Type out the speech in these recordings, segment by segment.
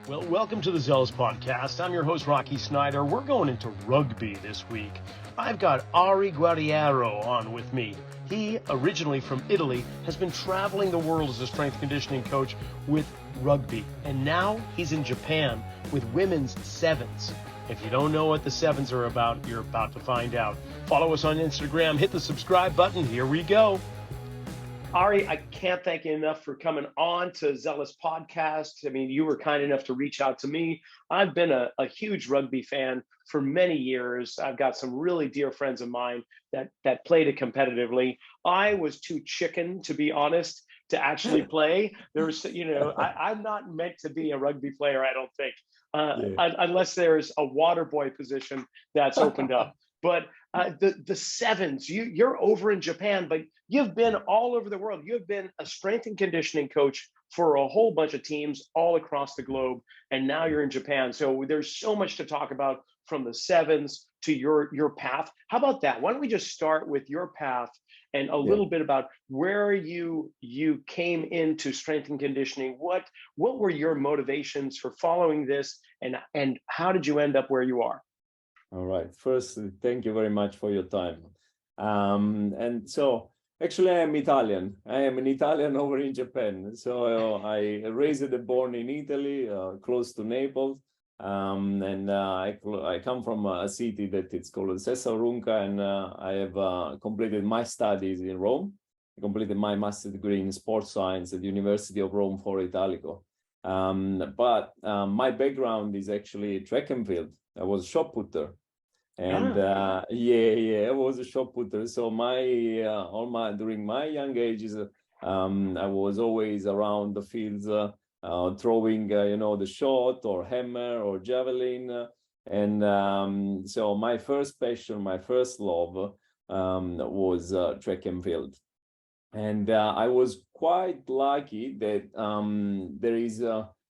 Well, welcome to the Zealous Podcast. I'm your host, Rocky Snyder. We're going into rugby this week. I've got Ari Guerriero on with me. He, originally from Italy, has been traveling the world as a strength conditioning coach with rugby. And now he's in Japan with women's sevens. If you don't know what the sevens are about, you're about to find out. Follow us on Instagram. Hit the subscribe button. Here we go. Ari, I can't thank you enough for coming on to Zealous Podcast. I mean, you were kind enough to reach out to me. I've been a huge rugby fan for many years. I've got some really dear friends of mine that played it competitively. I was too chicken, to be honest, to actually play. There's, I'm not meant to be a rugby player, I don't think, unless there's a water boy position that's opened up. But the sevens, you're over in Japan, but you've been all over the world. You've been a strength and conditioning coach for a whole bunch of teams all across the globe, and now you're in Japan. So there's so much to talk about, from the sevens to your path. How about that? Why don't we just start with your path and a little bit about where you came into strength and conditioning? What were your motivations for following this, and how did you end up where you are? All right. First, thank you very much for your time. And so, actually, I am Italian. I am an Italian over in Japan. So I raised and born in Italy, close to Naples. I come from a city that it's called Sessalunca, and I have completed my studies in Rome. I completed my master's degree in sports science at the University of Rome for Italico. But my background is actually track and field. I was a shot putter, and I was a shot putter. So during my young ages, I was always around the fields, throwing the shot or hammer or javelin, and so my first passion, my first love, was track and field. And I was quite lucky that there is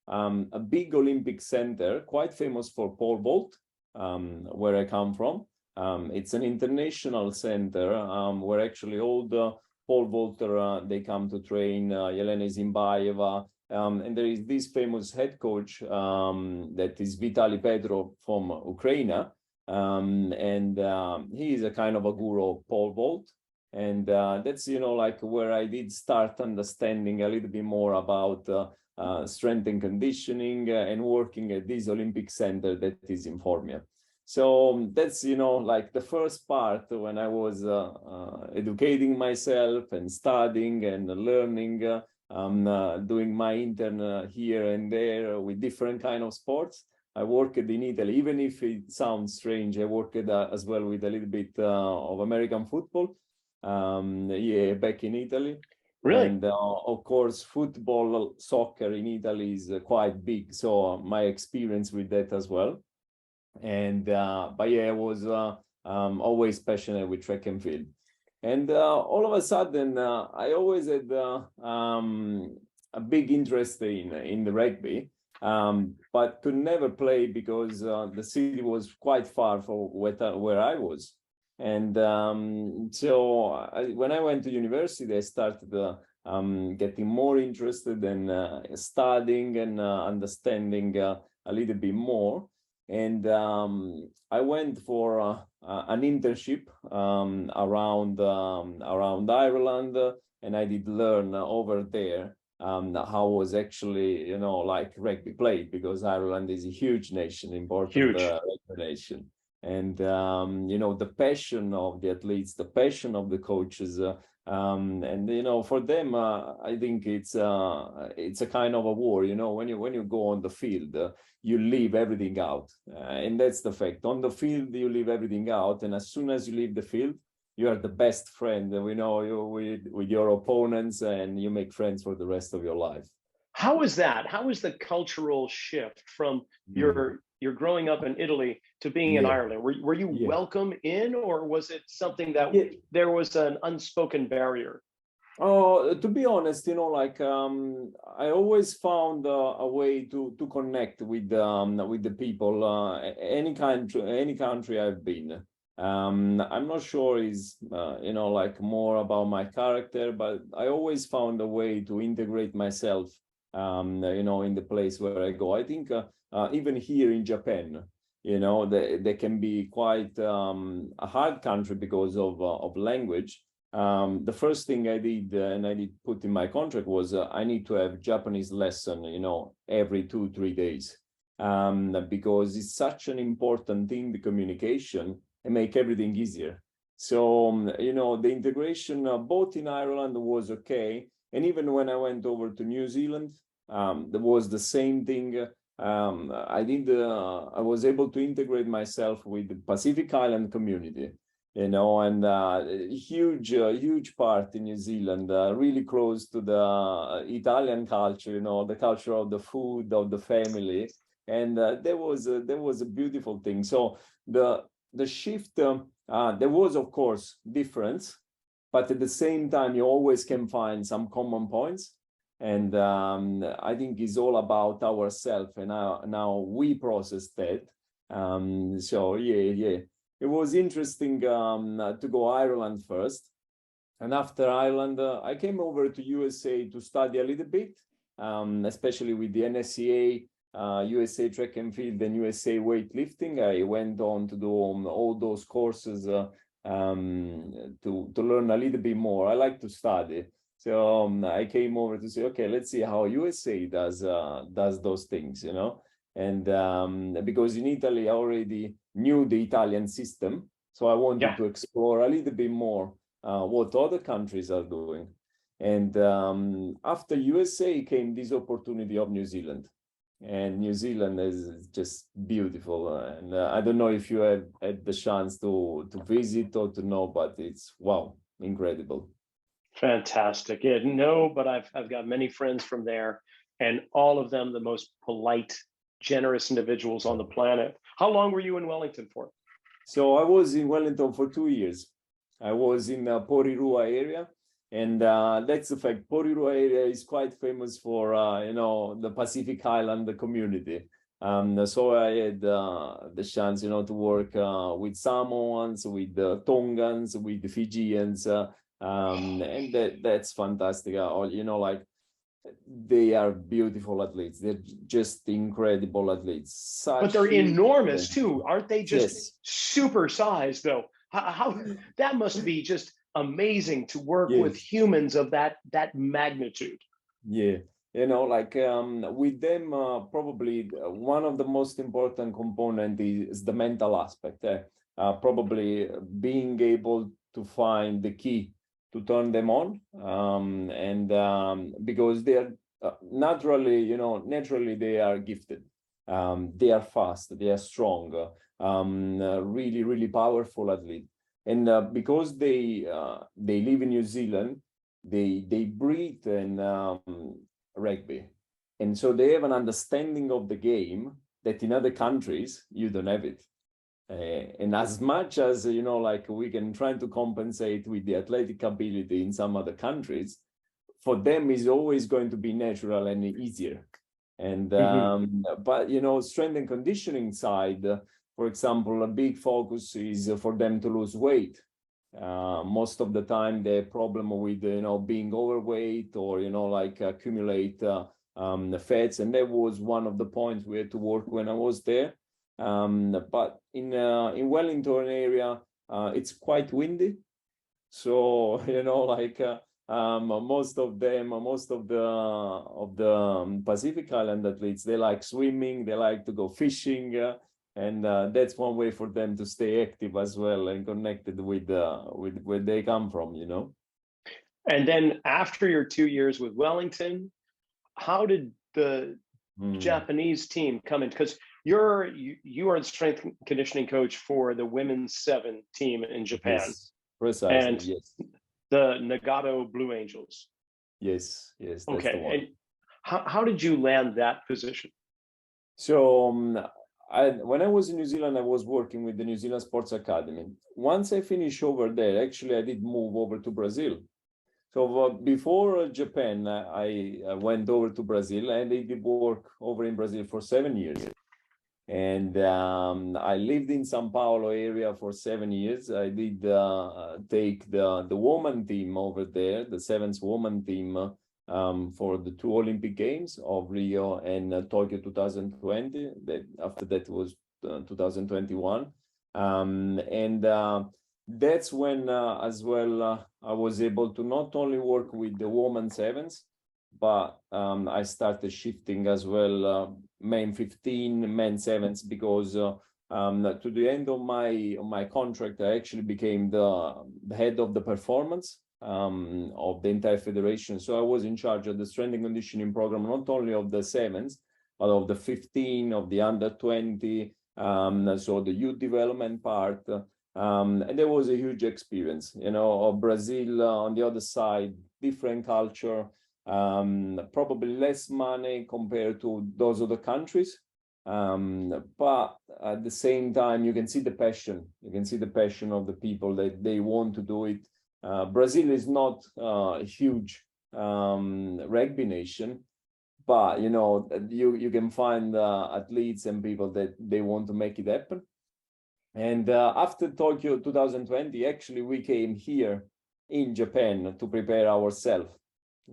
a big Olympic center, quite famous for pole vault, where I come from. It's an international center where actually all the pole vaulter they come to train. Yelena Zimbayeva, and there is this famous head coach that is Vitaly Petrov from Ukraine, and he is a kind of a guru of pole vault. And that's like where I did start understanding a little bit more about strength and conditioning and working at this Olympic center that is in Formia. So that's like the first part when I was educating myself and studying and learning, doing my intern here and there with different kind of sports. I worked in Italy, even if it sounds strange. I worked as well with a little bit of American football. Back in Italy. Really? And of course, football, soccer in Italy is quite big. So my experience with that as well. And I was always passionate with track and field. And all of a sudden, I always had a big interest in the rugby, but could never play because the city was quite far from where I was. And so when I went to university, I started getting more interested in studying and understanding a little bit more. And I went for an internship around Ireland, and I did learn over there how was actually like rugby played, because Ireland is a huge nation, important rugby nation. And the passion of the athletes, the passion of the coaches, and for them, I think it's a kind of a war. When you go on the field, you leave everything out, and that's the fact. On the field, you leave everything out, and as soon as you leave the field, you are the best friend. With your opponents, and you make friends for the rest of your life. How is that? How is the cultural shift from your growing up in Italy to being in Ireland? Were you welcome in, or was it something that there was an unspoken barrier? Oh, to be honest, I always found a way to connect with the people. Any country I've been. I'm not sure is like more about my character, but I always found a way to integrate myself in the place where I go. I think even here in Japan, they can be quite a hard country because of language. The first thing I did, and I did put in my contract, was I need to have Japanese lesson, every 2-3 days, because it's such an important thing, the communication, and make everything easier. So, the integration both in Ireland was okay. And even when I went over to New Zealand, there was the same thing. I was able to integrate myself with the Pacific Island community, and huge part in New Zealand, really close to the Italian culture, the culture of the food, of the family. And there was a beautiful thing. So the shift, there was, of course, difference, but at the same time, you always can find some common points. And I think it's all about ourselves, and now we process that. So yeah, it was interesting to go Ireland first, and after Ireland, I came over to USA to study a little bit, especially with the NSCA, USA Track and Field, and USA Weightlifting. I went on to do all those courses to learn a little bit more. I like to study. So I came over to say, okay, let's see how USA does those things, and because in Italy I already knew the Italian system, so I wanted to explore a little bit more what other countries are doing. And after USA came this opportunity of New Zealand, and New Zealand is just beautiful. And I don't know if you have had the chance to visit or to know, but it's incredible. Fantastic. Yeah, no, but I've got many friends from there, and all of them the most polite, generous individuals on the planet. How long were you in Wellington for? So I was in Wellington for 2 years. I was in Porirua area, and that's the fact. Porirua area is quite famous for the Pacific Island community. So I had the chance, to work with Samoans, with the Tongans, with the Fijians. And that's fantastic. They are beautiful athletes. They're just incredible athletes. But they're enormous too, aren't they? Just super sized, though. How that must be just amazing to work with humans of that magnitude. Yeah. With them, probably one of the most important component is the mental aspect. Probably being able to find the key to turn them on, because they are naturally they are gifted. They are fast, they are strong, really powerful athlete. And because they live in New Zealand, they breathe in rugby, and so they have an understanding of the game that in other countries you don't have it. And as much as we can try to compensate with the athletic ability in some other countries, for them is always going to be natural and easier. And but strength and conditioning side, for example, a big focus is for them to lose weight. Most of the time the problem with being overweight or accumulate fats, and that was one of the points we had to work when I was there. But in Wellington area, it's quite windy, so most of the Pacific Island athletes, they like swimming, they like to go fishing, and that's one way for them to stay active as well and connected with where they come from. And then after your 2 years with Wellington, how did the Japanese team come in? Because you are the strength and conditioning coach for the women's 7 team in Japan. Yes, precisely. And yes. The Nagato Blue Angels. Yes. That's okay. The one. And how did you land that position? So when I was in New Zealand, I was working with the New Zealand Sports Academy. Once I finished over there, actually, I did move over to Brazil. So before Japan, I went over to Brazil, and I did work over in Brazil for 7 years. And I lived in São Paulo area for 7 years. I did take the woman team over there, the 7th woman team, for the two Olympic Games of Rio and Tokyo 2020. After that was 2021. That's when as well I was able to not only work with the women sevens, but I started shifting as well men 15, men sevens, because to the end of my contract, I actually became the head of the performance of the entire federation. So I was in charge of the strength and conditioning program, not only of the sevens, but of the 15, of the under 20, so the youth development part. And there was a huge experience, of Brazil on the other side, different culture, probably less money compared to those other countries. But at the same time, you can see the passion. You can see the passion of the people that they want to do it. Brazil is not a huge rugby nation, but you can find athletes and people that they want to make it happen. And after Tokyo 2020, actually, we came here in Japan to prepare ourselves,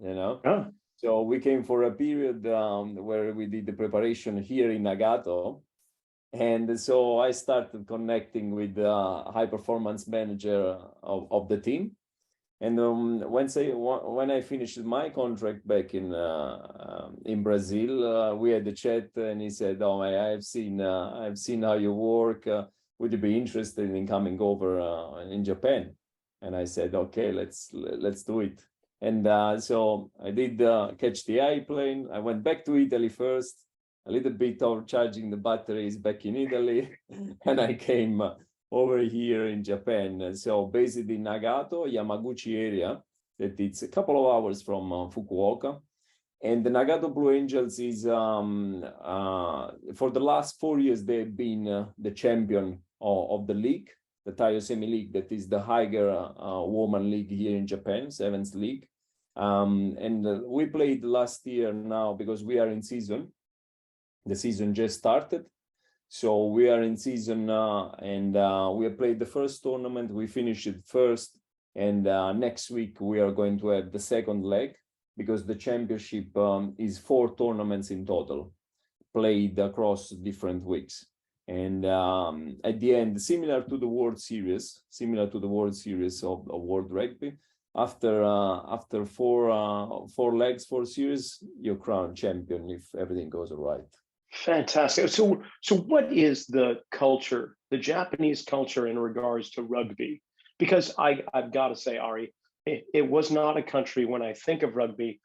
Oh. So we came for a period where we did the preparation here in Nagato. And so I started connecting with the high performance manager of the team. And when I finished my contract back in Brazil, we had a chat, and he said, "Oh, I've seen how you work. Would you be interested in coming over in Japan?" And I said, "Okay, let's do it." And so I did catch the airplane. I went back to Italy first, a little bit of charging the batteries back in Italy, and I came over here in Japan. So basically Nagato, Yamaguchi area, that it's a couple of hours from Fukuoka. And the Nagato Blue Angels is, for the last 4 years, they've been the champion of the league, the Taiyo Semi League, that is the higher woman league here in Japan, Sevens League. And we played last year now because we are in season. The season just started. So we are in season and we have played the first tournament. We finished it first. And next week, we are going to have the second leg, because the championship is 4 tournaments in total, played across different weeks. And at the end, similar to the World Series of World Rugby, after four legs, 4 series, you're crowned champion if everything goes all right. Fantastic. So what is the culture, the Japanese culture in regards to rugby? Because I've got to say, Ari, it was not a country when I think of rugby.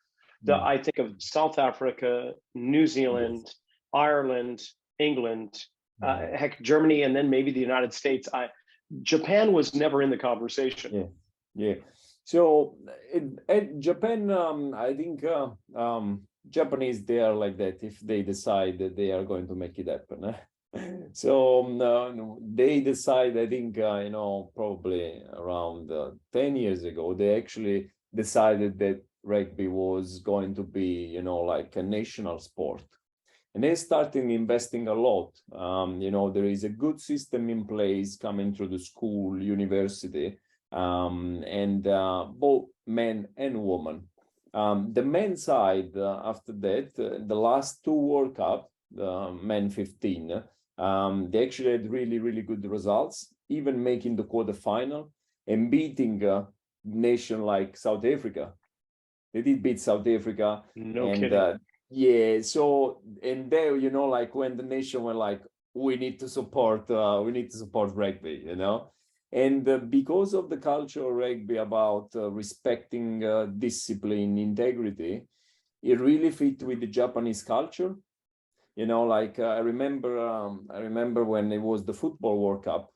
I think of South Africa, New Zealand, yes, Ireland, England, heck, Germany, and then maybe the United States. Japan was never in the conversation. Yeah. So in Japan, I think Japanese, they are like that. If they decide that they are going to make it happen. So they decide, I think, probably around 10 years ago, they actually decided that rugby was going to be, like a national sport. And they started investing a lot. There is a good system in place coming through the school, university, and both men and women. The men's side, after that, the last 2 World Cup, the men 15, they actually had really, really good results, even making the quarterfinal and beating a nation like South Africa. They did beat South Africa. No kidding. Yeah, so, and there, like when the nation were like, we need to support rugby, And because of the culture of rugby about respecting discipline, integrity, it really fit with the Japanese culture. I remember when it was the football World Cup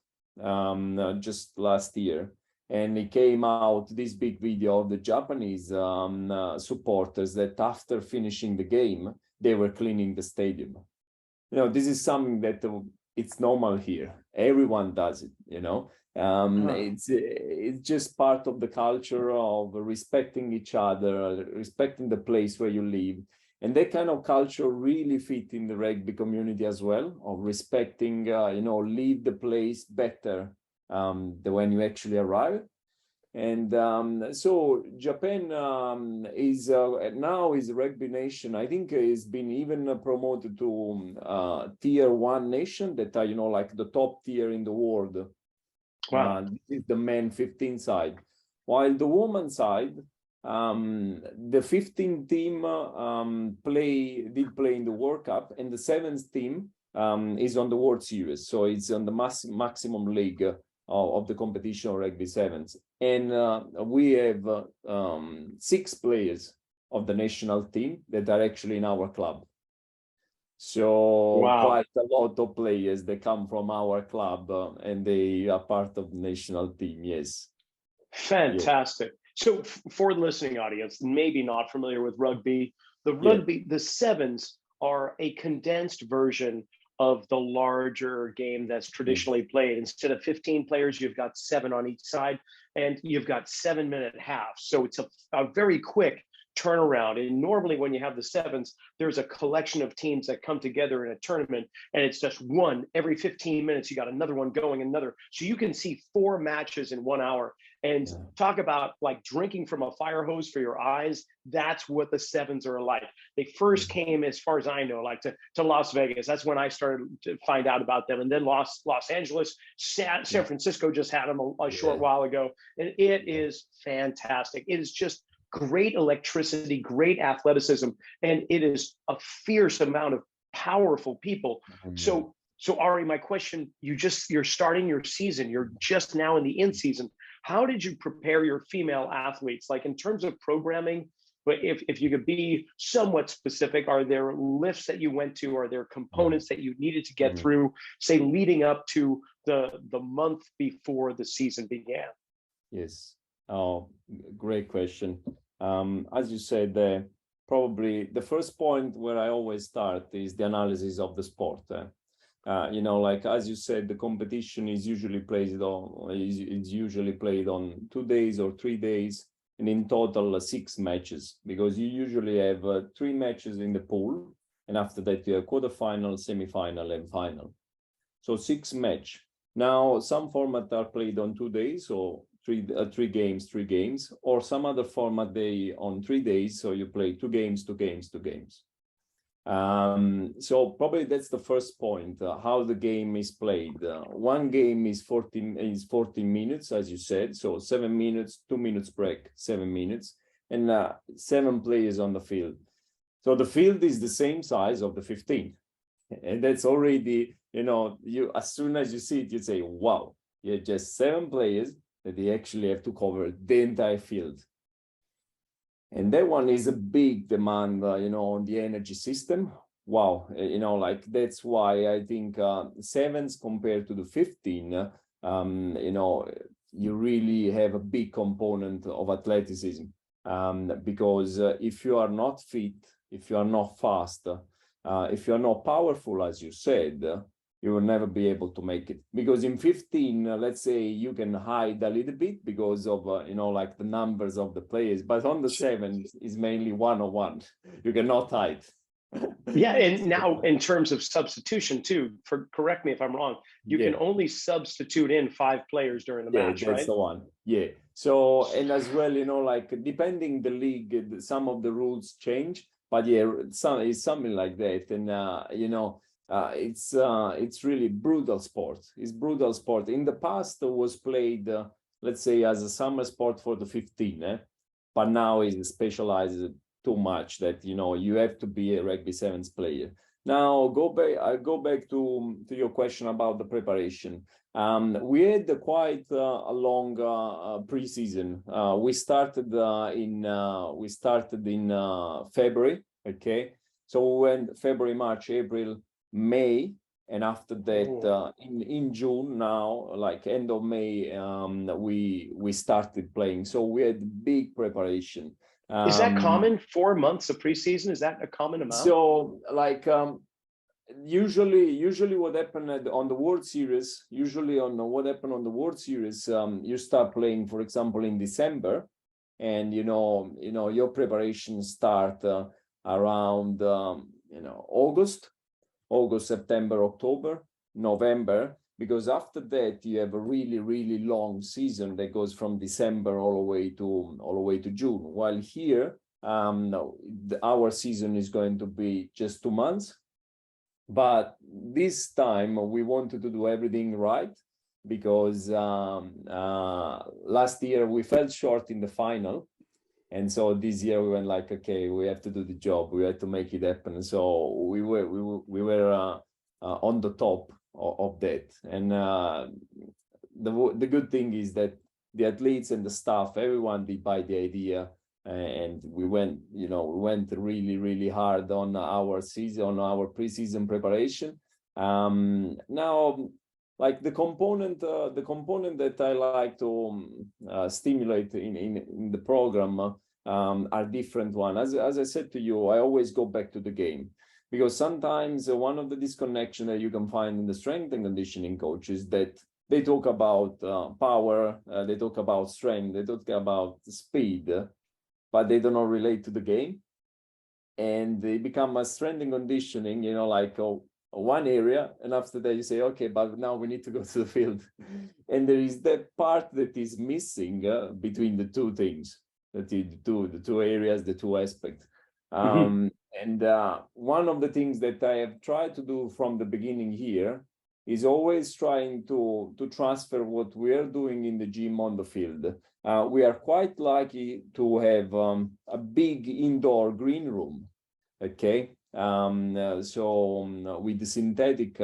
just last year, and it came out this big video of the Japanese supporters that after finishing the game, they were cleaning the stadium. This is something that it's normal here. Everyone does it, It's just part of the culture of respecting each other, respecting the place where you live. And that kind of culture really fit in the rugby community as well, of respecting, leave the place better than when you actually arrive. And so Japan is now is a rugby nation. I think has been even promoted to tier 1 nation that are, like the top tier in the world. Wow. This is the men 15 side. While the woman side, the 15 team did play in the World Cup, and the 7th team is on the World Series. So it's on the maximum league of the competition rugby sevens. And we have 6 players of the national team that are actually in our club. So Wow. quite a lot of players that come from our club and they are part of the national team. Yes. Fantastic. Yeah. So for the listening audience, maybe not familiar with rugby, the sevens are a condensed version of the larger game that's traditionally played. Instead of 15 players, you've got 7 on each side, and you've got 7-minute halves. So it's a very quick turnaround. And normally when you have the sevens, there's a collection of teams that come together in a tournament, and it's just one every 15 minutes. You got another one going, another. So you can see 4 matches in 1 hour. And talk about like drinking from a fire hose for your eyes. That's what the sevens are like. They first came, as far as I know, like to Las Vegas. That's when I started to find out about them. And then Los Angeles, San Francisco just had them a short while ago. And it is fantastic. It is just great electricity, great athleticism, and it is a fierce amount of powerful people. So Ari, my question, you're starting your season. You're just now in the in-season. How did you prepare your female athletes, like in terms of programming? But if you could be somewhat specific, are there lifts that you went to? Are there components that you needed to get through, say, leading up to the month before the season began? Yes. Oh, great question. As you said, probably the first point where I always start is the analysis of the sport. Like as you said, the competition is usually played on 2 days or 3 days, and in total 6 matches, because you usually have 3 matches in the pool, and after that you have quarterfinal, semi-final, and final. So 6 matches. Now some formats are played on 2 days, so three games, or some other format on 3 days, so you play 2 games. So probably that's the first point, how the game is played. One game is 14 minutes, as you said, so 7 minutes, 2 minutes break, 7 minutes, and 7 players on the field. So the field is the same size of the 15, and that's already, you as soon as you see it, you say, wow, you're just 7 players that they actually have to cover the entire field. And that one is a big demand, on the energy system. Wow, like that's why I think sevens compared to the 15, you really have a big component of athleticism. Because if you are not fit, if you are not fast, if you are not powerful, as you said, you will never be able to make it. Because in 15, let's say you can hide a little bit because of, like the numbers of the players, but on the 7 is mainly 1-on-1. You cannot hide. Yeah, and now in terms of substitution too, correct me if I'm wrong, you can only substitute in 5 players during the match, right? That's the one. Yeah. So, and as well, like depending the league, some of the rules change, but it's something like that. And, it's really brutal sport. It's brutal sport. In the past, it was played, let's say, as a summer sport for the 15, but now it's specialized too much that you have to be a rugby sevens player. Now I go back to your question about the preparation. We had quite a long preseason. We started in February. Okay, so we went February, March, April, May, and after that in June, now like end of May, we started playing. So we had big preparation. Is that common? 4 months of preseason? Is that a common amount? So like usually what happened on the World Series, you start playing, for example, in December, and your preparation start around August, September, October, November, because after that you have a really, really long season that goes from December all the way to June. While here, no, our season is going to be just 2 months. But this time we wanted to do everything right, because last year we fell short in the final. And so this year we went like, okay, we have to do the job. We had to make it happen. So we were on the top of that. And the good thing is that the athletes and the staff, everyone did buy the idea. And we went really, really hard on our season, on our preseason preparation. Now, like the component that I like to stimulate in the program are different ones. As I said to you, I always go back to the game, because sometimes one of the disconnection that you can find in the strength and conditioning coaches, that they talk about power, they talk about strength, they talk about speed, but they do not relate to the game. And they become a strength and conditioning, like one area, and after that you say, okay, but now we need to go to the field. And there is that part that is missing between the two things, the two areas, the two aspects. And one of the things that I have tried to do from the beginning here is always trying to transfer what we are doing in the gym on the field. We are quite lucky to have a big indoor green room, okay? With the synthetic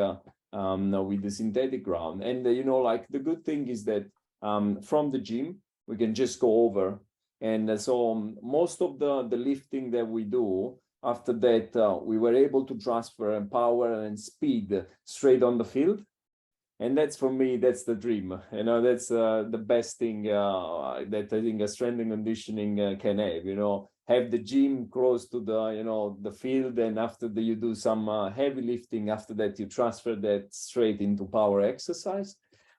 ground, and like the good thing is that from the gym we can just go over, and so most of the lifting that we do after that, we were able to transfer power and speed straight on the field. And that's, for me, that's the dream. That's the best thing that I think a strength and conditioning can have. Have the gym close to the field, and after that you do some heavy lifting. After that, you transfer that straight into power exercise,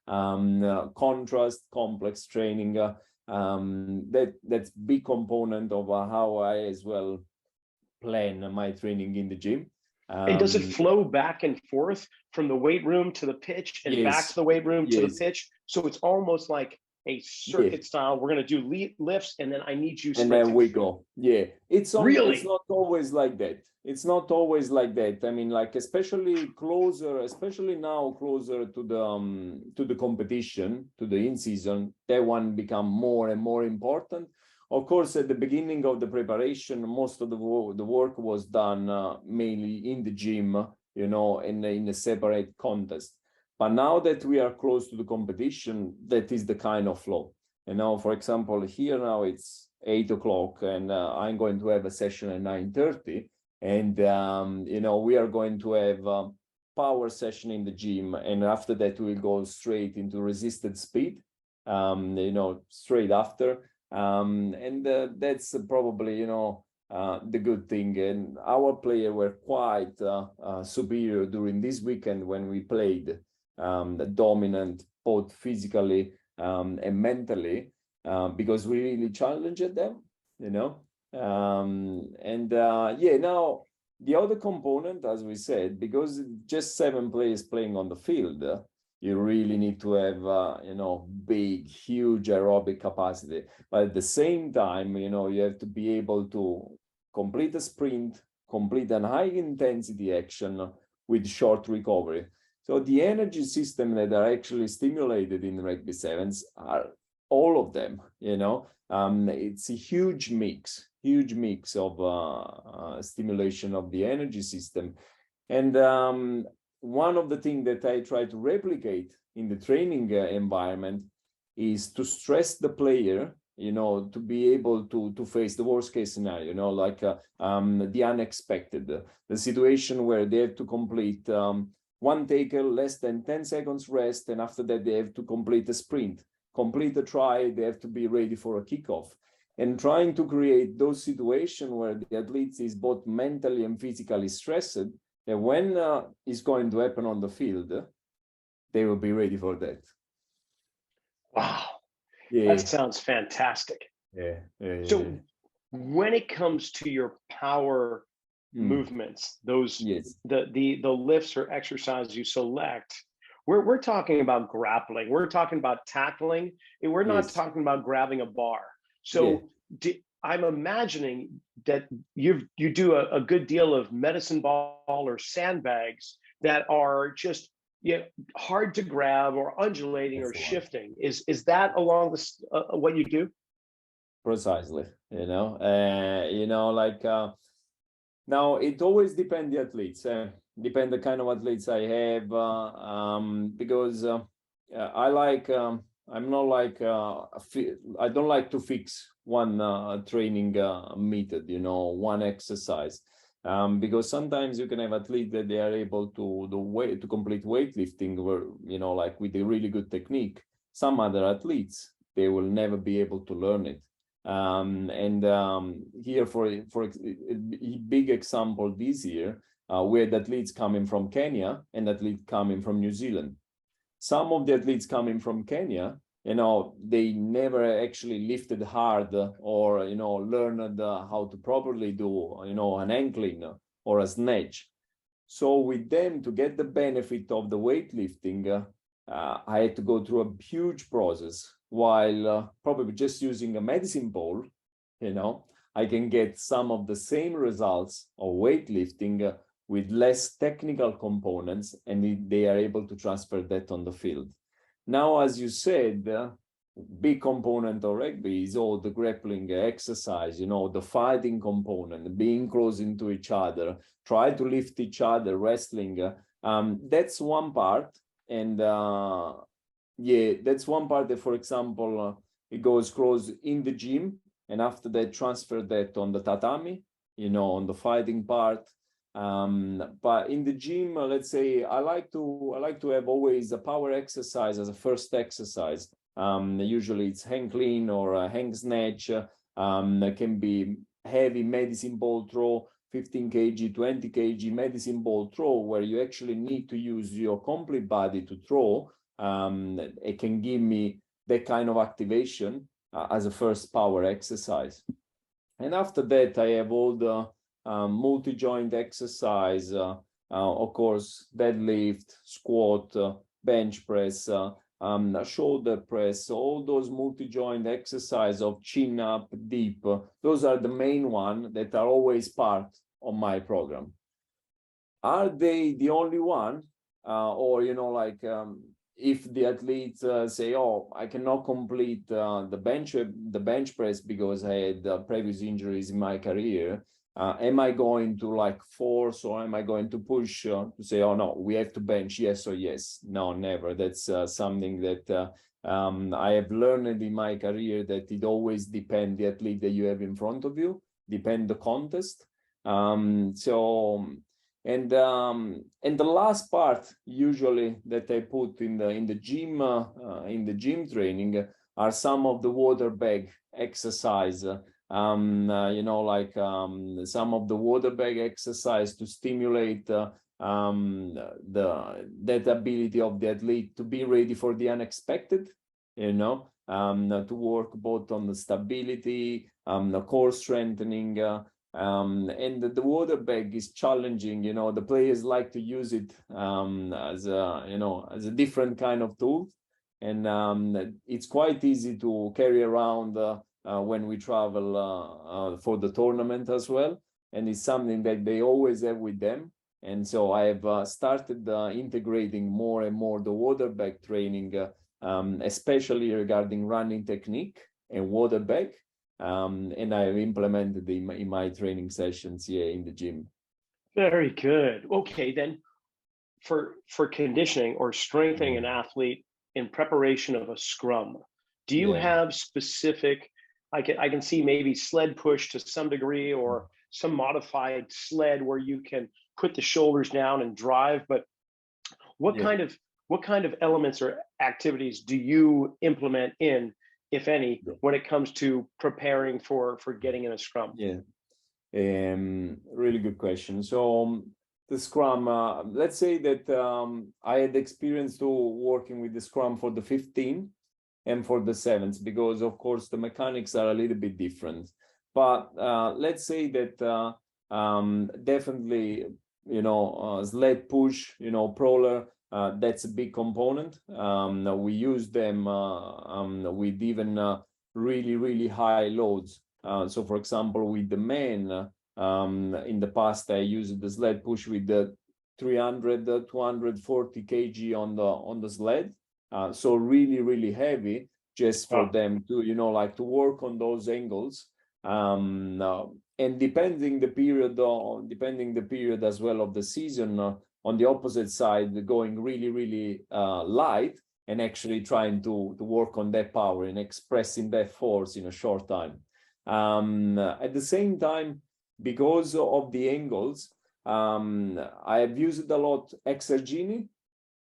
contrast, complex training. That's big component of how I as well plan my training in the gym. And does it flow back and forth from the weight room to the pitch and back to the weight room to the pitch? So it's almost like a circuit style. We're going to do lifts, and then I need you. And then we go. Yeah, it's not always like that. It's not always like that. I mean, like especially now closer to the competition, to the in season, that one become more and more important. Of course, at the beginning of the preparation, most of the work was done mainly in the gym, in a separate contest. But now that we are close to the competition, that is the kind of flow. For example, here now it's 8 o'clock, and I'm going to have a session at 9:30, and we are going to have a power session in the gym, and after that we'll go straight into resisted speed, straight after. That's probably the good thing. And our players were quite superior during this weekend when we played, dominant both physically and mentally, because we really challenged them. Now the other component, as we said, because just 7 players playing on the field, you really need to have, big, huge aerobic capacity. But at the same time, you have to be able to complete a sprint, complete an high intensity action with short recovery. So the energy system that are actually stimulated in Rugby Sevens are all of them, it's a huge mix of stimulation of the energy system. And one of the things that I try to replicate in the training environment is to stress the player, to be able to face the worst case scenario, like the unexpected, the situation where they have to complete one tackle, less than 10 seconds rest, and after that they have to complete a sprint, complete a try, they have to be ready for a kickoff. And trying to create those situations where the athlete is both mentally and physically stressed, that when it's going to happen on the field, they will be ready for that. Wow. Yeah. That sounds fantastic. Yeah. So when it comes to your power movements, those the lifts or exercises you select, we're talking about grappling. We're talking about tackling. And we're not Yes. talking about grabbing a bar. Yeah. So I'm imagining that you do a good deal of medicine ball or sandbags that are just, yeah, hard to grab or undulating That's or the one. shifting. Is that along this what you do? Precisely. Like now it always depends the athletes. Depend the kind of athletes I have, because I like. I'm not like I don't like to fix one training method, one exercise, because sometimes you can have athletes that they are able to do weight to complete weightlifting, where like with a really good technique. Some other athletes they will never be able to learn it. And here for a big example this year, we had athletes coming from Kenya and athletes coming from New Zealand. Some of the athletes coming from Kenya, they never actually lifted hard or, learned how to properly do, an ankling or a snatch. So with them, to get the benefit of the weightlifting, I had to go through a huge process, while probably just using a medicine ball, I can get some of the same results of weightlifting with less technical components, and they are able to transfer that on the field. Now, as you said, big component of rugby is all the grappling exercise, the fighting component, being close into each other, try to lift each other, wrestling. That's one part. And that's one part that, for example, it goes close in the gym, and after that transfer that on the tatami, on the fighting part. But in the gym, let's say I like to have always a power exercise as a first exercise. Usually it's hang clean or a hang snatch. It can be heavy medicine ball throw, 15 kg, 20 kg medicine ball throw, where you actually need to use your complete body to throw. It can give me that kind of activation as a first power exercise. And after that, I have all the multi-joint exercise, of course, deadlift, squat, bench press, shoulder press, all those multi-joint exercise of chin up, deep. Those are the main ones that are always part of my program. Are they the only one? Or, if the athletes say, oh, I cannot complete the bench press because I had previous injuries in my career, am I going to force, or am I going to push to say, oh no, we have to bench yes or yes? No, never. That's something that I have learned in my career, that it always depends the athlete that you have in front of you, depend the contest. And the last part usually that I put in the gym training are some of the water bag exercise. Some of the water bag exercise to stimulate that ability of the athlete to be ready for the unexpected. To work both on the stability, the core strengthening. And the water bag is challenging. The players like to use it as a different kind of tool, and it's quite easy to carry around when we travel for the tournament as well. And it's something that they always have with them. And so I have started integrating more and more the water bag training, especially regarding running technique and water bag. And I've implemented in my training sessions here in the gym. Very good. Okay, then for conditioning or strengthening an athlete in preparation of a scrum, do you have specific? I can see maybe sled push to some degree, or some modified sled where you can put the shoulders down and drive. But what kind of elements or activities do you implement in, if any, when it comes to preparing for getting in a scrum? Really good question. So the scrum, let's say that I had experience to working with the scrum for the 15 and for the 7s, because of course the mechanics are a little bit different. But let's say that definitely, sled push, proler, That's a big component. We use them with even really, really high loads. So, for example, with the men, in the past, I used the sled push with the 300, 240 kg on the sled. So really, really heavy, just for them to, like to work on those angles. And depending the period as well of the season, on the opposite side, going really, really light and actually trying to work on that power and expressing that force in a short time. At the same time, because of the angles, I have used a lot Exergini.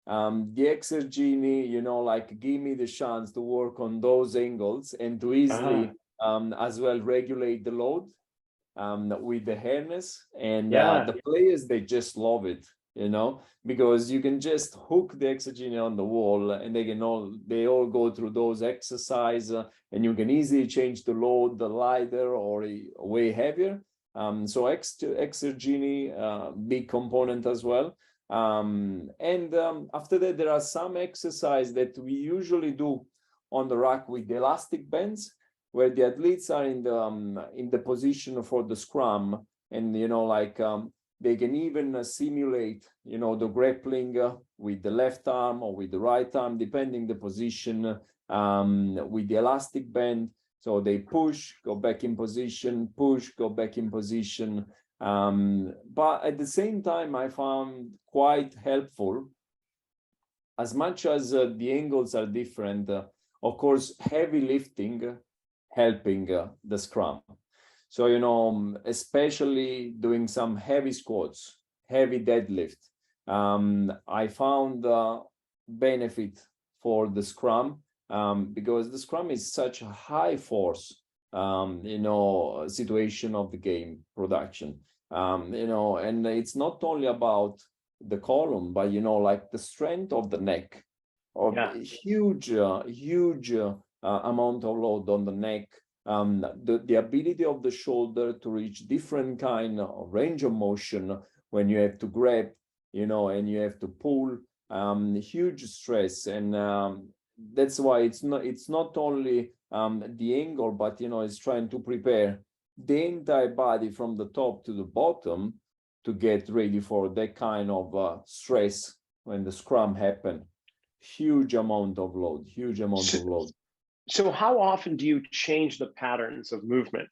The Exergini, like give me the chance to work on those angles and to easily as well regulate the load with the harness. And the players, they just love it, because you can just hook the Exergini on the wall and they all go through those exercises, and you can easily change the load, the lighter or way heavier. So Exergini, big component as well. After that, there are some exercises that we usually do on the rack with the elastic bands, where the athletes are in the position for the scrum, and they can even simulate the grappling with the left arm or with the right arm, depending the position, with the elastic band. So they push, go back in position, push, go back in position. But at the same time, I found quite helpful, as much as the angles are different, of course, heavy lifting helping the scrum. So, especially doing some heavy squats, heavy deadlift, I found benefit for the scrum, because the scrum is such a high force, situation of the game production. And it's not only about the column, but like the strength of the neck, or huge amount of load on the neck, the ability of the shoulder to reach different kind of range of motion when you have to grab, and you have to pull, huge stress. And that's why it's not only the angle, but it's trying to prepare the entire body from the top to the bottom to get ready for that kind of stress when the scrum happen. Huge amount of load. So how often do you change the patterns of movement?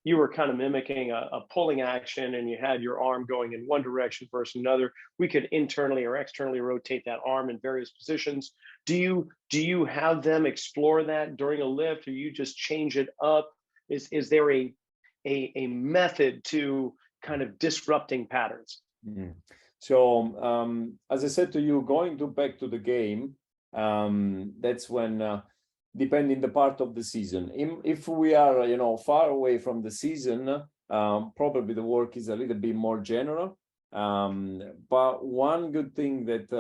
You were kind of mimicking a pulling action, and you had your arm going in one direction versus another. We could internally or externally rotate that arm in various positions. Do you have them explore that during a lift, or you just change it up? Is there a method to kind of disrupting patterns? Mm-hmm. So as I said to you, going back to the game, that's when, depending the part of the season. If we are, far away from the season, probably the work is a little bit more general. But one good thing that,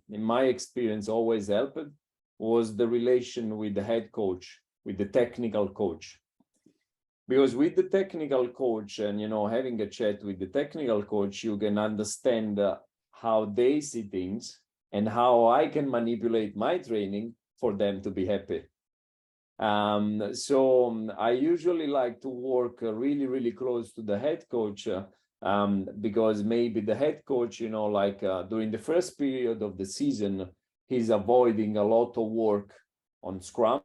in my experience, always helped was the relation with the head coach, with the technical coach. Because with the technical coach and, having a chat with the technical coach, you can understand how they see things and how I can manipulate my training for them to be happy. So I usually like to work really, really close to the head coach, because maybe the head coach, during the first period of the season, he's avoiding a lot of work on scrum,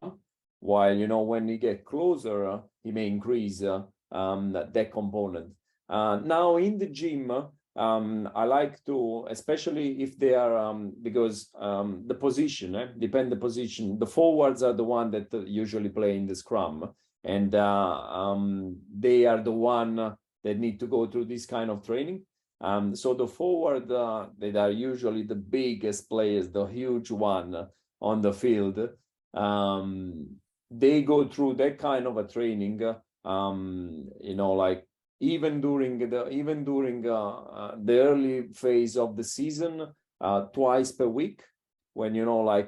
while, when we get closer, he may increase that component. Now in the gym, I like to, especially if they are, because the position, depend the position. The forwards are the one that usually play in the scrum, and they are the one that need to go through this kind of training. So the forward, that are usually the biggest players, the huge one on the field, they go through that kind of a training, even during the early phase of the season, twice per week, when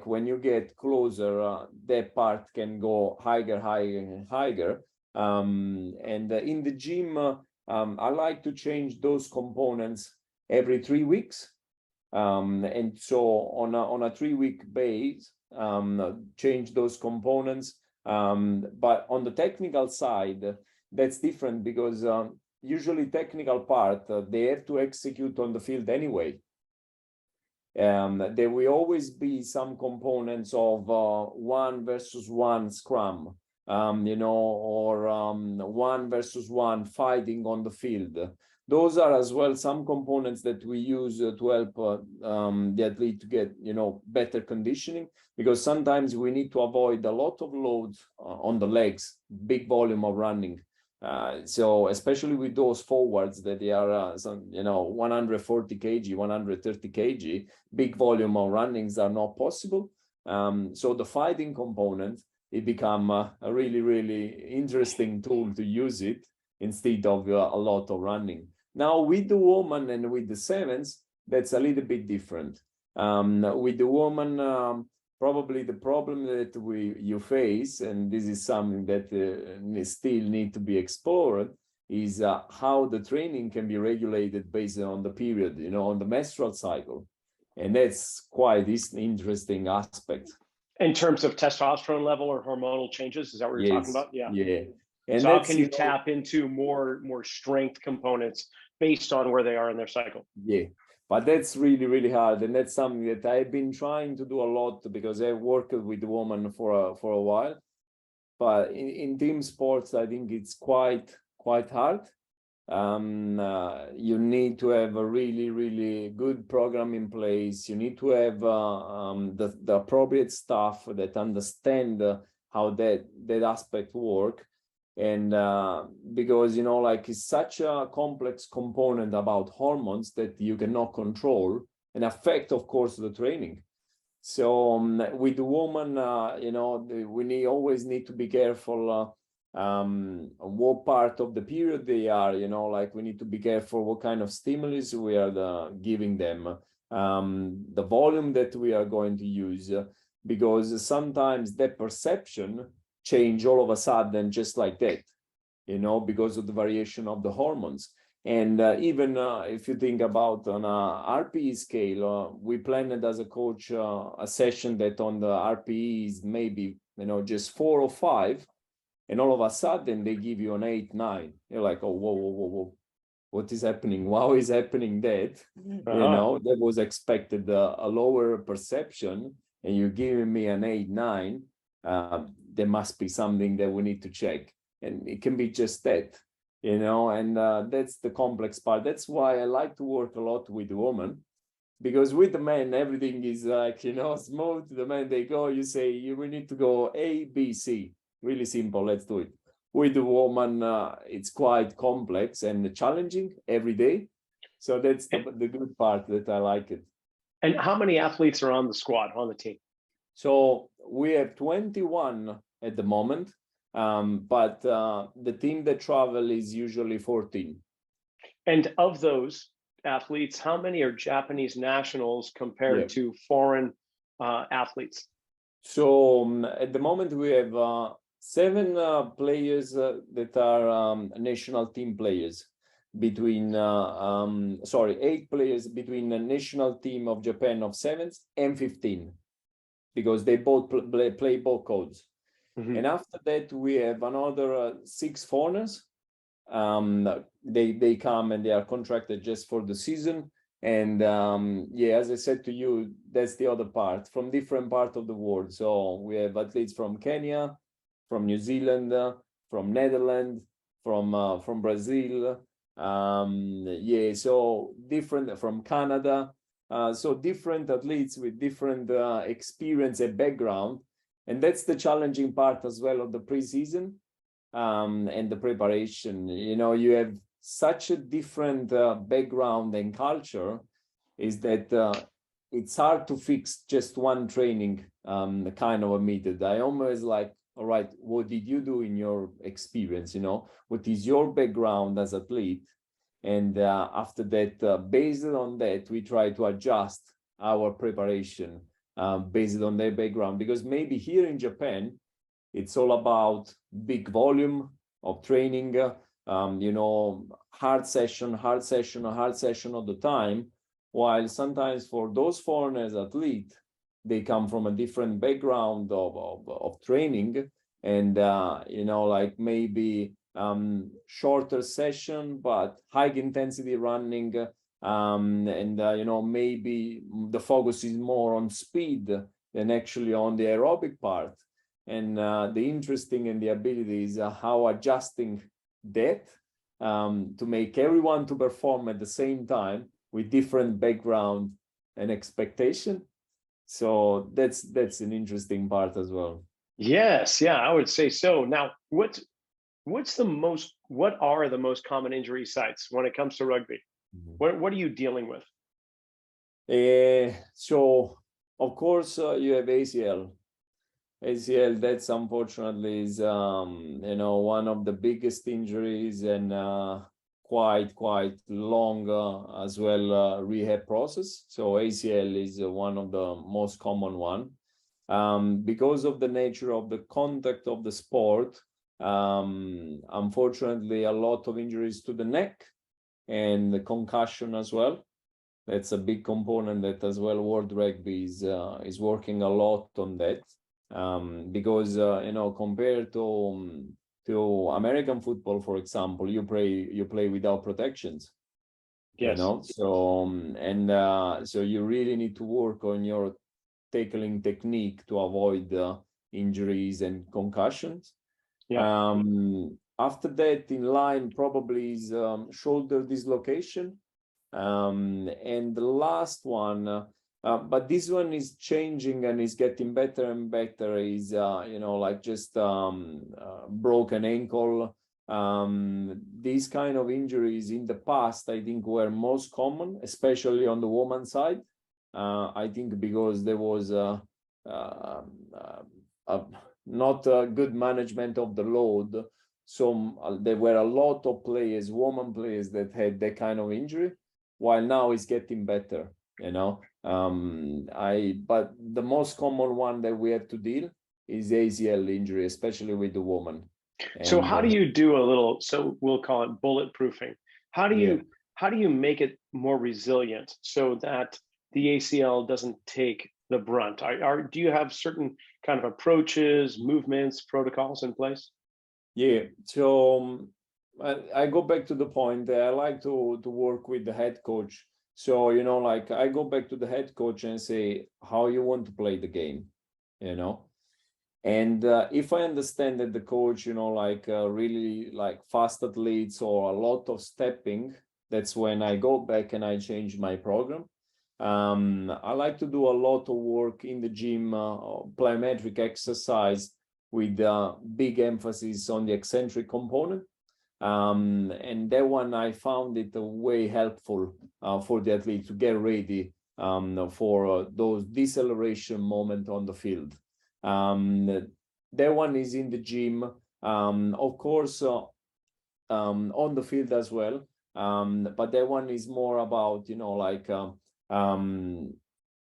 when you get closer, that part can go higher and higher. And in the gym, I like to change those components every 3 weeks, And so on a 3-week base, change those components. But on the technical side, that's different because usually technical part, they have to execute on the field anyway. There will always be some components of 1-versus-1 scrum, or 1-versus-1 fighting on the field. Those are as well some components that we use to help the athlete to get, better conditioning, because sometimes we need to avoid a lot of loads on the legs, big volume of running. So especially with those forwards that they are 140 kg, 130 kg, big volume of runnings are not possible. So the fighting component, it become a really, really interesting tool to use it instead of a lot of running. Now with the woman and with the sevens, that's a little bit different. With the woman, probably the problem that you face, and this is something that still need to be explored, is how the training can be regulated based on the period, on the menstrual cycle. And that's quite this interesting aspect. In terms of testosterone level or hormonal changes, is that what you're talking about? Yeah. Yeah. And so how can you tap into more strength components based on where they are in their cycle? Yeah. But that's really, really hard. And that's something that I've been trying to do a lot because I've worked with women for a while. But in team sports, I think it's quite hard. You need to have a really, really good program in place. You need to have the appropriate staff that understand how that aspect work. And because, it's such a complex component about hormones that you cannot control and affect, of course, the training. So with the woman, we always need to be careful what part of the period they are, we need to be careful what kind of stimulus we are giving them, the volume that we are going to use, because sometimes that perception change all of a sudden just like that, because of the variation of the hormones. And even if you think about on a RPE scale, we planned as a coach a session that on the RPE is maybe, just 4 or 5, and all of a sudden they give you an 8, 9. You're like, oh, whoa. What is happening? Wow, is happening that? That was expected a lower perception, and you're giving me an 8, 9. There must be something that we need to check. And it can be just that, and that's the complex part. That's why I like to work a lot with the woman, because with the men, everything is like, smooth. The men, they go, you say, we need to go A, B, C. Really simple, let's do it. With the woman, it's quite complex and challenging every day. So that's the good part that I like it. And how many athletes are on the squad, on the team? So we have 21 at the moment, but the team that travel is usually 14. And of those athletes, how many are Japanese nationals compared to foreign athletes? So at the moment we have 7 players that are national team players, between 8 players between the national team of Japan of 7s and 15, because they both play both codes. Mm-hmm. And after that, we have another 6 foreigners. They come and they are contracted just for the season. And as I said to you, that's the other part, from different parts of the world. So we have athletes from Kenya, from New Zealand, from Netherlands, from Brazil. So different, from Canada. So different athletes with different experience and background. And that's the challenging part as well of the preseason and the preparation. You have such a different background and culture, is that it's hard to fix just one training kind of a method. I almost like, all right, what did you do in your experience? What is your background as an athlete? And after that, based on that, we try to adjust our preparation based on their background, because maybe here in Japan, it's all about big volume of training, hard session all the time. while sometimes for those foreigners athletes, they come from a different background of training, and like maybe shorter session but high intensity running, and maybe the focus is more on speed than actually on the aerobic part. And the interesting and the ability is how adjusting that to make everyone to perform at the same time with different background and expectation. So that's an interesting part as well. Yes, yeah, I would say so. Now, what are the most common injury sites when it comes to rugby? What are you dealing with? So of course you have ACL. ACL, that's unfortunately is one of the biggest injuries, and quite long as well rehab process. So ACL is one of the most common one. Because of the nature of the contact of the sport, unfortunately a lot of injuries to the neck and the concussion as well. That's a big component that as well World Rugby is working a lot on that, because compared to American football, for example, you play without protections. Yes. So you really need to work on your tackling technique to avoid injuries and concussions. Yeah. After that, in line probably is shoulder dislocation, and the last one, but this one is changing and is getting better and better, is just broken ankle. These kind of injuries in the past, I think, were most common, especially on the woman's side. I think because there was not a good management of the load. So there were a lot of players, women players, that had that kind of injury, while now it's getting better, but the most common one that we have to deal is ACL injury, especially with the woman. So how do you do so we'll call it bulletproofing. How do you make it more resilient so that the ACL doesn't take the brunt? Do you have certain kind of approaches, movements, protocols in place? Yeah, so I go back to the point that I like to work with the head coach. So, I go back to the head coach and say, how you want to play the game, And if I understand that the coach, really like fast athletes or a lot of stepping, that's when I go back and I change my program. I like to do a lot of work in the gym, plyometric exercise with big emphasis on the eccentric component. And that one, I found it way helpful for the athlete to get ready for those deceleration moment on the field. That one is in the gym, of course, on the field as well. But that one is more about,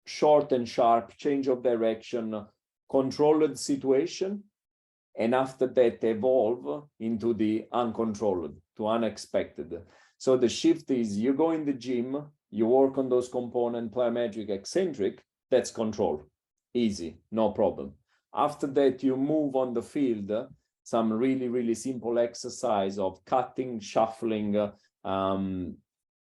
short and sharp change of direction, controlled situation, and after that evolve into the uncontrolled, to unexpected. So the shift is you go in the gym, you work on those components, plyometric, eccentric, that's control. Easy, no problem. After that, you move on the field, some really, really simple exercise of cutting, shuffling,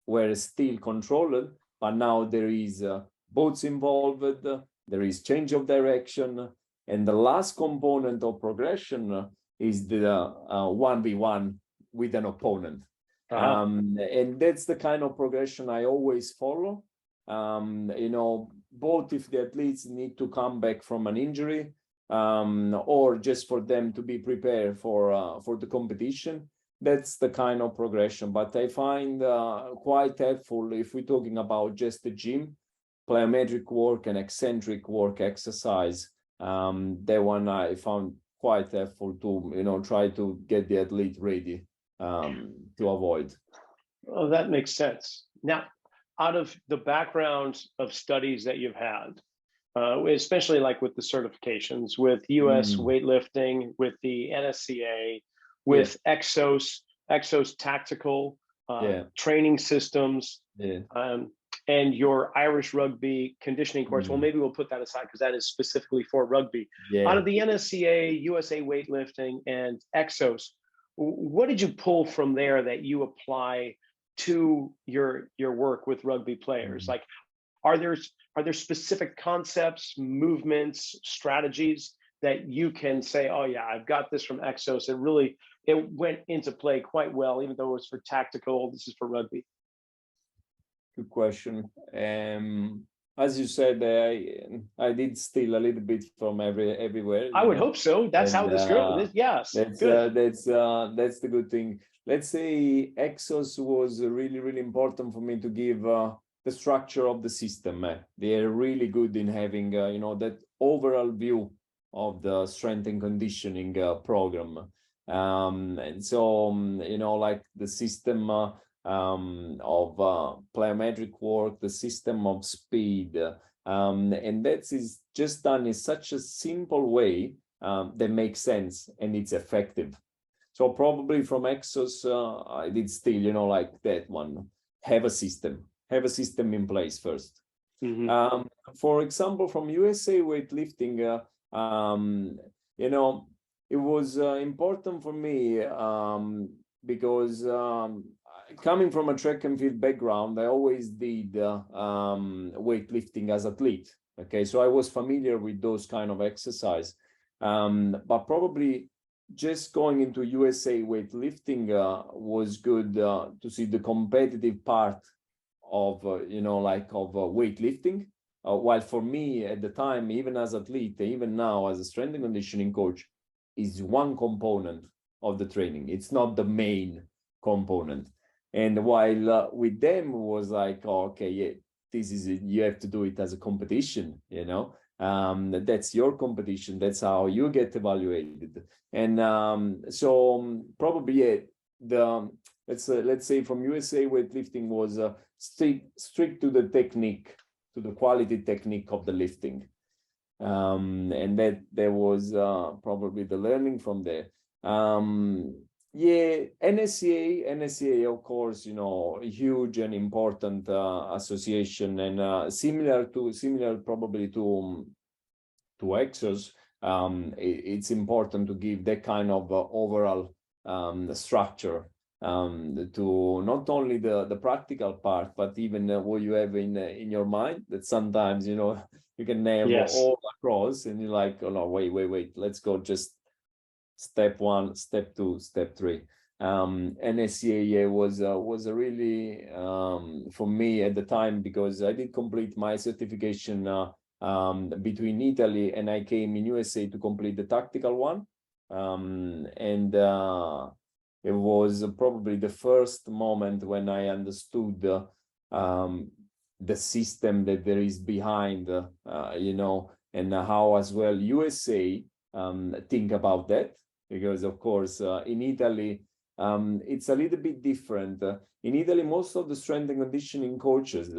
where it's still controlled, but now there is boats involved, there is change of direction, and the last component of progression is the 1v1 with an opponent. And that's the kind of progression I always follow. Both if the athletes need to come back from an injury, or just for them to be prepared for the competition. That's the kind of progression. But I find quite helpful if we're talking about just the gym, plyometric work and eccentric work exercise. That one I found quite helpful to try to get the athlete ready to avoid. Oh, that makes sense. Now, out of the background of studies that you've had, especially like with the certifications, with US weightlifting, with the NSCA, with Exos tactical training systems, and your Irish rugby conditioning course. Well, Mm. maybe we'll put that aside because that is specifically for rugby. Out Yeah. of the NSCA, USA weightlifting, and Exos, what did you pull from there that you apply to your work with rugby players? Mm. Like, are there specific concepts, movements, strategies that you can say, oh yeah, I've got this from Exos. It went into play quite well, even though it was for tactical. This is for rugby. Good question. As you said, I did steal a little bit from everywhere. I would hope so. That's how this goes. Yes, good. That's the good thing. Let's say Exos was really important for me to give the structure of the system. They are really good in having that overall view of the strength and conditioning program. And so like the system of plyometric work, the system of speed, and that is just done in such a simple way that makes sense and it's effective. So probably from Exos, I did still, like that one, have a system in place first. Mm-hmm. For example, from USA weightlifting, it was important for me because coming from a track and field background, I always did weightlifting as athlete. Okay, so I was familiar with those kind of exercise, but probably just going into USA weightlifting was good to see the competitive part of weightlifting. While for me at the time, even as athlete, even now as a strength and conditioning coach, is one component of the training. It's not the main component. And while with them was like, oh, okay, yeah, this is it. You have to do it as a competition, that's your competition. That's how you get evaluated. And so probably yeah, let's say from USA weightlifting was strict to the technique, to the quality technique of the lifting. And that there was probably the learning from there. Yeah, NSCA, of course, huge and important association, and similar probably to Exos. It's important to give that kind of overall structure to not only the practical part, but even what you have in your mind. That sometimes you can have all across, and you're like, oh no, wait, let's go just step 1, step 2, step 3. NSCA was a really for me at the time, because I did complete my certification between Italy, and I came in USA to complete the tactical one, and it was probably the first moment when I understood the system that there is behind, and how as well USA think about that. Because of course in Italy it's a little bit different. In Italy, most of the strength and conditioning coaches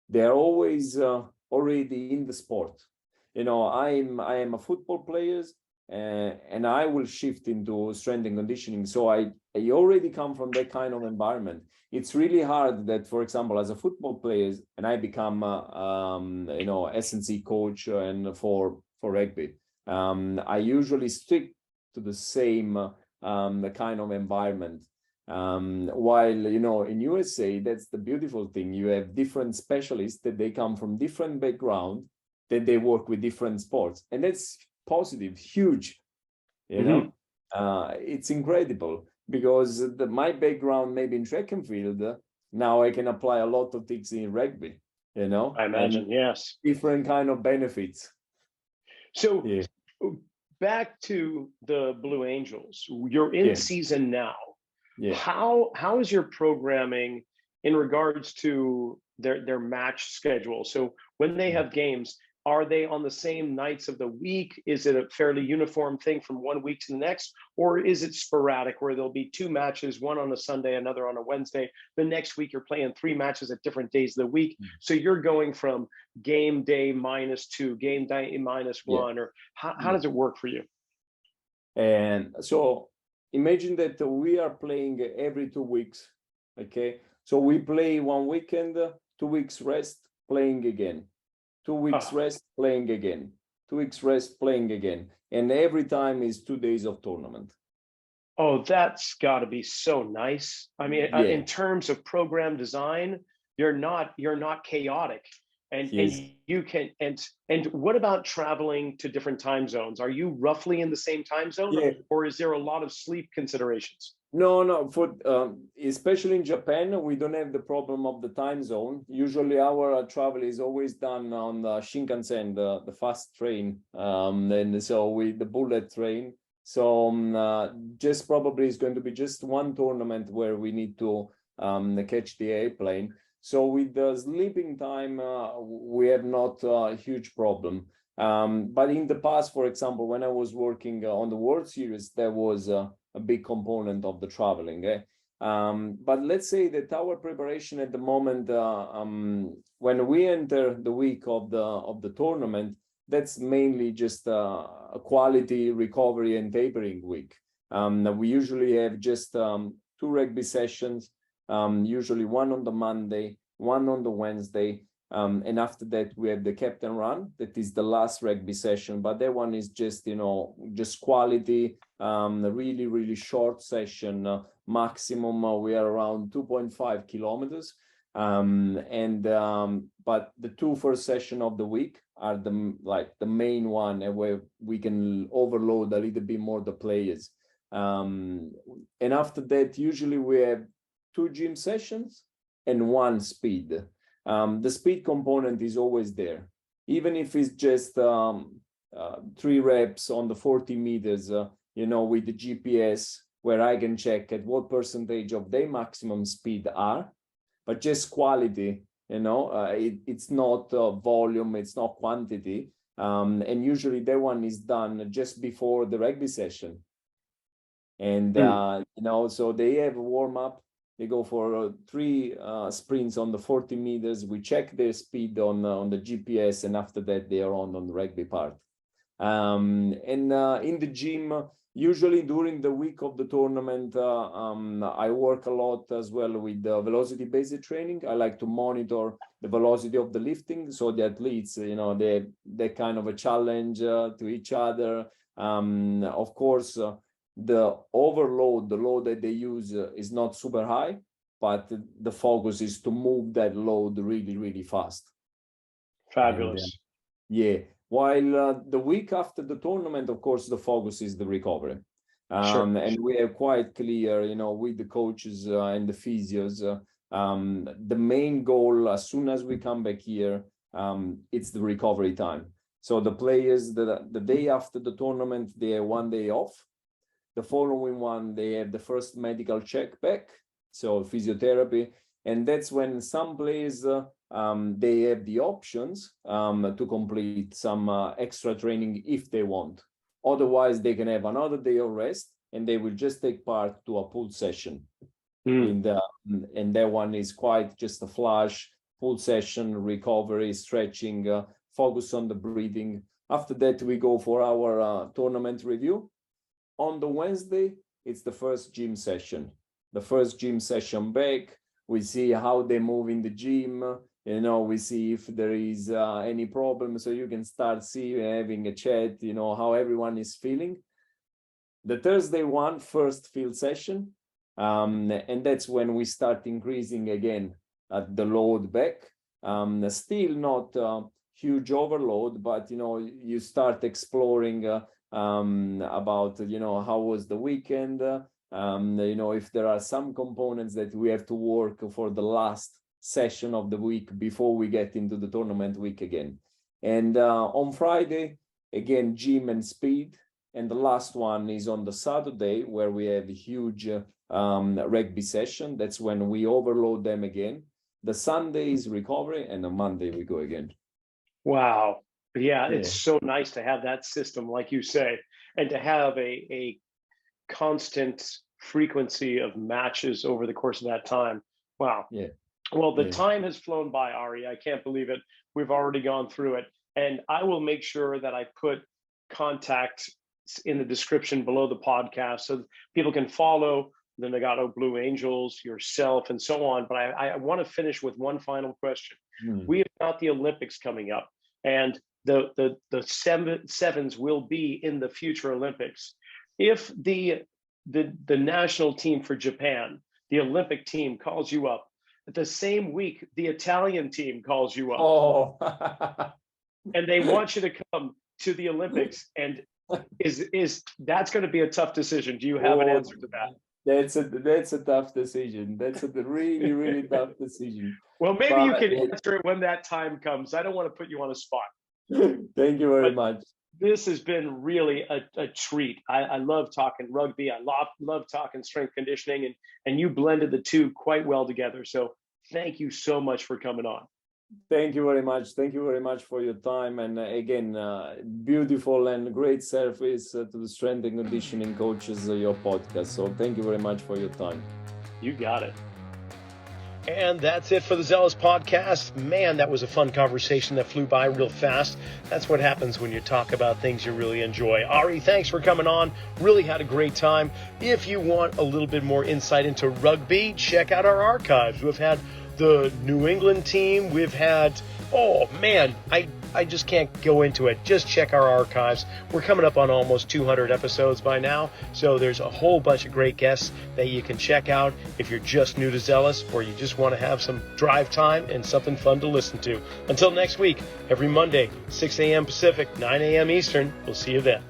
they are always already in the sport. I am a football player, and I will shift into strength and conditioning. So I already come from that kind of environment. It's really hard that, for example, as a football player, and I become S&C coach and for rugby, I usually stick to the same kind of environment. While in USA, that's the beautiful thing. You have different specialists that they come from different background, that they work with different sports, and that's positive, huge. It's incredible, because my background maybe in track and field, now I can apply a lot of things in rugby. I imagine, yes. Different kind of benefits. So yeah. Back to the Blue Angels. You're in season now. Yeah. How is your programming in regards to their match schedule? So when they have games, are they on the same nights of the week? Is it a fairly uniform thing from one week to the next? Or is it sporadic, where there'll be 2 matches, one on a Sunday, another on a Wednesday? The next week, you're playing 3 matches at different days of the week. So you're going from game day -2, game day -1, or how does it work for you? And so imagine that we are playing every 2 weeks. Okay. So we play one weekend 2 weeks rest, playing again. 2 weeks Ah. rest, playing again. 2 weeks rest, playing again. And every time is 2 days of tournament. Oh, that's got to be so nice. I mean, Yeah, in terms of program design, you're not chaotic, and yes. you can and what about traveling to different time zones? Are you roughly in the same time zone, Yeah. or is there a lot of sleep considerations? No. For especially in Japan, we don't have the problem of the time zone. Usually, our travel is always done on the Shinkansen, the fast train, and so with the bullet train. So just probably is going to be just one tournament where we need to catch the airplane. So with the sleeping time, we have not a huge problem. But in the past, for example, when I was working on the World Series, there was a big component of the traveling. But let's say that our preparation at the moment, when we enter the week of the tournament, that's mainly just a quality recovery and tapering week. We usually have just 2 rugby sessions, usually one on the Monday, one on the Wednesday. And after that, we have the captain run. That is the last rugby session, but that one is just, just quality, really, really short session. Maximum, we are around 2.5 kilometers. But the 2 first session of the week are the main one where we can overload a little bit more the players. And after that, usually we have 2 gym sessions and 1 speed. The speed component is always there, even if it's just 3 reps on the 40 meters, with the GPS, where I can check at what percentage of their maximum speed are, but just quality, it's not volume, it's not quantity. And usually that one is done just before the rugby session. And, so they have a warm up. They go for 3 sprints on the 40 meters. We check their speed on the GPS, and after that, they are on the rugby part. And in the gym, usually during the week of the tournament, I work a lot as well with the velocity-based training. I like to monitor the velocity of the lifting, so the athletes, they kind of a challenge to each other. Of course, the overload, the load that they use is not super high, but the focus is to move that load really, really fast. Fabulous. And, while the week after the tournament, of course, the focus is the recovery. Sure. And we are quite clear, with the coaches and the physios, the main goal, as soon as we come back here, it's the recovery time. So the players, the day after the tournament, they have 1 day off. The following one, they have the first medical check back, so physiotherapy. And that's when some players, they have the options to complete some extra training if they want. Otherwise, they can have another day of rest, and they will just take part to a pool session. And that one is quite just a flash, pool session, recovery, stretching, focus on the breathing. After that, we go for our tournament review. On the Wednesday, it's the first gym session. The first gym session back. We see how they move in the gym. We see if there is any problem. So you can start having a chat, how everyone is feeling. The Thursday one, first field session. And that's when we start increasing again the load back. Still not huge overload, but, you start exploring about, how was the weekend, if there are some components that we have to work for the last session of the week before we get into the tournament week again. And on Friday, again, gym and speed. And the last one is on the Saturday, where we have a huge rugby session. That's when we overload them again. The Sunday is recovery, and on Monday we go again. Wow. Yeah, it's so nice to have that system, like you say, and to have a constant frequency of matches over the course of that time. Wow. Yeah. Well, the time has flown by, Ari. I can't believe it. We've already gone through it. And I will make sure that I put contact in the description below the podcast so people can follow the Nagato Blue Angels, yourself, and so on. But I want to finish with one final question. We have got the Olympics coming up, and the sevens will be in the future Olympics. If the national team for Japan, the Olympic team, calls you up, the same week the Italian team calls you up, and they want you to come to the Olympics, and is that's going to be a tough decision? Do you have an answer to that? That's a tough decision. That's a really, really tough decision. Well, maybe you can answer it when that time comes. I don't want to put you on a spot. Thank you very much. This has been really a treat. I love talking rugby. I love talking strength conditioning, and you blended the two quite well together. So thank you so much for coming on. Thank you very much. Thank you very much for your time. And again, beautiful and great service to the strength and conditioning coaches, your podcast. So thank you very much for your time. You got it. And that's it for the Zealous Podcast. Man, that was a fun conversation that flew by real fast. That's what happens when you talk about things you really enjoy. Ari, thanks for coming on. Really had a great time. If you want a little bit more insight into rugby, check out our archives. We've had the New England team. We've had, oh man, I just can't go into it. Just check our archives. We're coming up on almost 200 episodes by now, so there's a whole bunch of great guests that you can check out if you're just new to Zealous or you just want to have some drive time and something fun to listen to. Until next week, every Monday, 6 a.m. Pacific, 9 a.m. Eastern, we'll see you then.